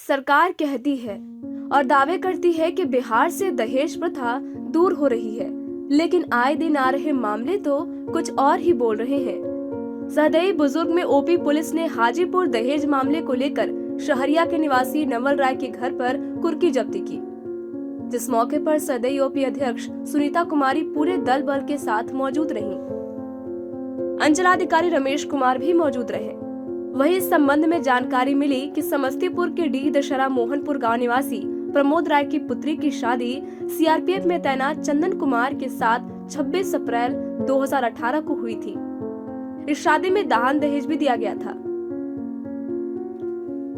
सरकार कहती है और दावे करती है कि बिहार से दहेज प्रथा दूर हो रही है, लेकिन आए दिन आ रहे मामले तो कुछ और ही बोल रहे हैं। सहदेई बुजुर्ग में ओपी पुलिस ने हाजीपुर दहेज मामले को लेकर शहरिया के निवासी नवल राय के घर पर कुर्की जब्ती की, जिस मौके पर सहदेई ओपी अध्यक्ष सुनीता कुमारी पूरे दल बल के साथ मौजूद रहीं। अंचलाधिकारी रमेश कुमार भी मौजूद रहे। वहीं इस संबंध में जानकारी मिली कि समस्तीपुर के डी दशहरा मोहनपुर गांव निवासी प्रमोद राय की पुत्री की शादी सीआरपीएफ में तैनात चंदन कुमार के साथ 26 अप्रैल 2018 को हुई थी। इस शादी में दान दहेज भी दिया गया था।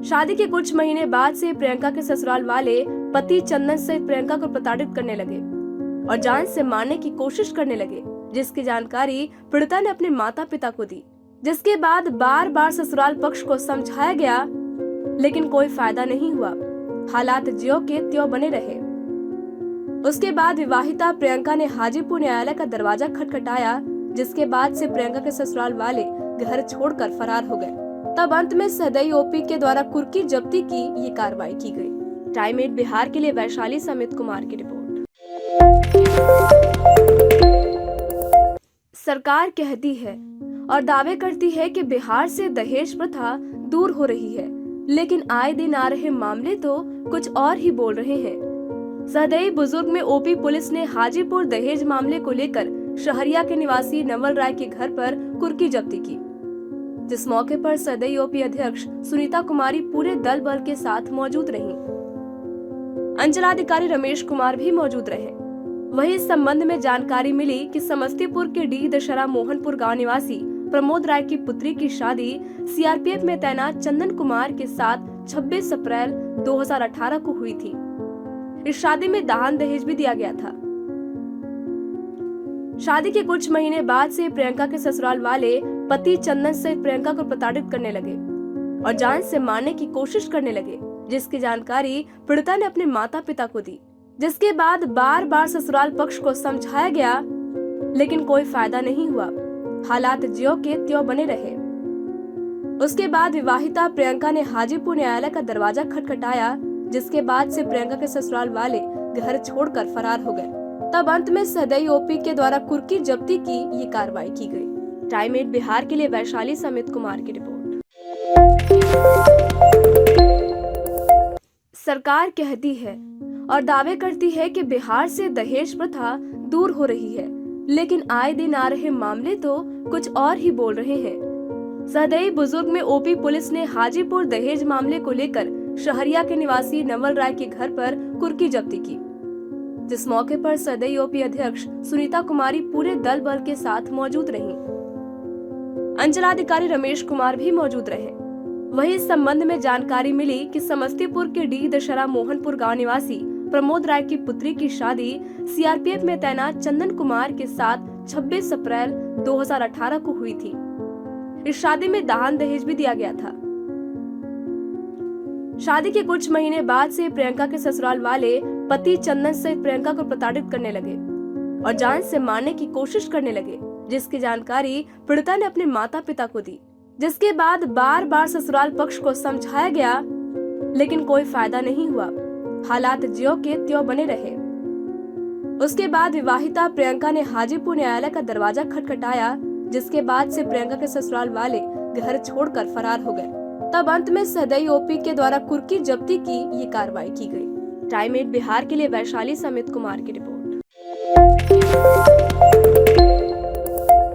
शादी के कुछ महीने बाद से प्रियंका के ससुराल वाले पति चंदन से प्रियंका को प्रताड़ित करने लगे और जान से मारने की कोशिश करने लगे, जिसकी जानकारी पीड़िता ने अपने माता पिता को दी। जिसके बाद बार बार ससुराल पक्ष को समझाया गया, लेकिन कोई फायदा नहीं हुआ। हालात ज्यों के त्यों बने रहे। उसके बाद विवाहिता प्रियंका ने हाजीपुर न्यायालय का दरवाजा खटखटाया, जिसके बाद से प्रियंका के ससुराल वाले घर छोड़कर फरार हो गए। तब अंत में सहदेई ओपी के द्वारा कुर्की जब्ती की ये कार्रवाई की गई। टाइम 8 बिहार के लिए वैशाली से अमित कुमार की रिपोर्ट। सरकार कहती है और दावे करती है कि बिहार से दहेज प्रथा दूर हो रही है, लेकिन आए दिन आ रहे मामले तो कुछ और ही बोल रहे हैं। सहदेई बुजुर्ग में ओपी पुलिस ने हाजीपुर दहेज मामले को लेकर शहरिया के निवासी नवल राय के घर पर कुर्की जब्ती की, जिस मौके पर सहदेई ओपी अध्यक्ष सुनीता कुमारी पूरे दल बल के साथ मौजूद रहीं। अंचलाधिकारी रमेश कुमार भी मौजूद रहे। वहीं इस संबंध में जानकारी मिली कि समस्तीपुर के डी दशहरा मोहनपुर गांव निवासी प्रमोद राय की पुत्री की शादी सीआरपीएफ में तैनात चंदन कुमार के साथ 26 अप्रैल 2018 को हुई थी। इस शादी में दान दहेज भी दिया गया था। शादी के कुछ महीने बाद से प्रियंका के ससुराल वाले पति चंदन से प्रियंका को प्रताड़ित करने लगे और जान से मारने की कोशिश करने लगे, जिसकी जानकारी पीड़िता ने अपने माता पिता को दी। जिसके बाद बार बार ससुराल पक्ष को समझाया गया, लेकिन कोई फायदा नहीं हुआ। हालात ज्यों के त्यों बने रहे। उसके बाद विवाहिता प्रियंका ने हाजीपुर न्यायालय का दरवाजा खटखटाया, जिसके बाद से प्रियंका के ससुराल वाले घर छोड़कर फरार हो गए। तब अंत में सहदेई ओपी के द्वारा कुर्की जब्ती की ये कार्रवाई की गई। टाइम 8 बिहार के लिए वैशाली से अमित कुमार की रिपोर्ट। सरकार कहती है और दावे करती है कि बिहार से दहेज प्रथा दूर हो रही है, लेकिन आए दिन आ रहे मामले तो कुछ और ही बोल रहे हैं। सहदेई बुजुर्ग में ओपी पुलिस ने हाजीपुर दहेज मामले को लेकर शहरिया के निवासी नवल राय के घर पर कुर्की जब्ती की, जिस मौके पर सहदेई ओपी अध्यक्ष सुनीता कुमारी पूरे दल बल के साथ मौजूद रहीं। अंचलाधिकारी रमेश कुमार भी मौजूद रहे। वहीं इस संबंध में जानकारी मिली कि समस्तीपुर के डी दशहरा मोहनपुर गांव निवासी प्रमोद राय की पुत्री की शादी सीआरपीएफ में तैनात चंदन कुमार के साथ 26 अप्रैल 2018 को हुई थी। इस शादी में दान दहेज भी दिया गया था। शादी के कुछ महीने बाद से प्रियंका के ससुराल वाले पति चंदन से प्रियंका को प्रताड़ित करने लगे और जान से मारने की कोशिश करने लगे, जिसकी जानकारी पीड़िता ने अपने माता पिता को दी। जिसके बाद बार बार ससुराल पक्ष को समझाया गया, लेकिन कोई फायदा नहीं हुआ। हालात ज्यों के त्यों बने रहे। उसके बाद विवाहिता प्रियंका ने हाजीपुर न्यायालय का दरवाजा खटखटाया, जिसके बाद से प्रियंका के ससुराल वाले घर छोड़कर फरार हो गए। तब अंत में सहदेई ओपी के द्वारा कुर्की जब्ती की ये कार्रवाई की गई। टाइम 8 बिहार के लिए वैशाली से अमित कुमार की रिपोर्ट।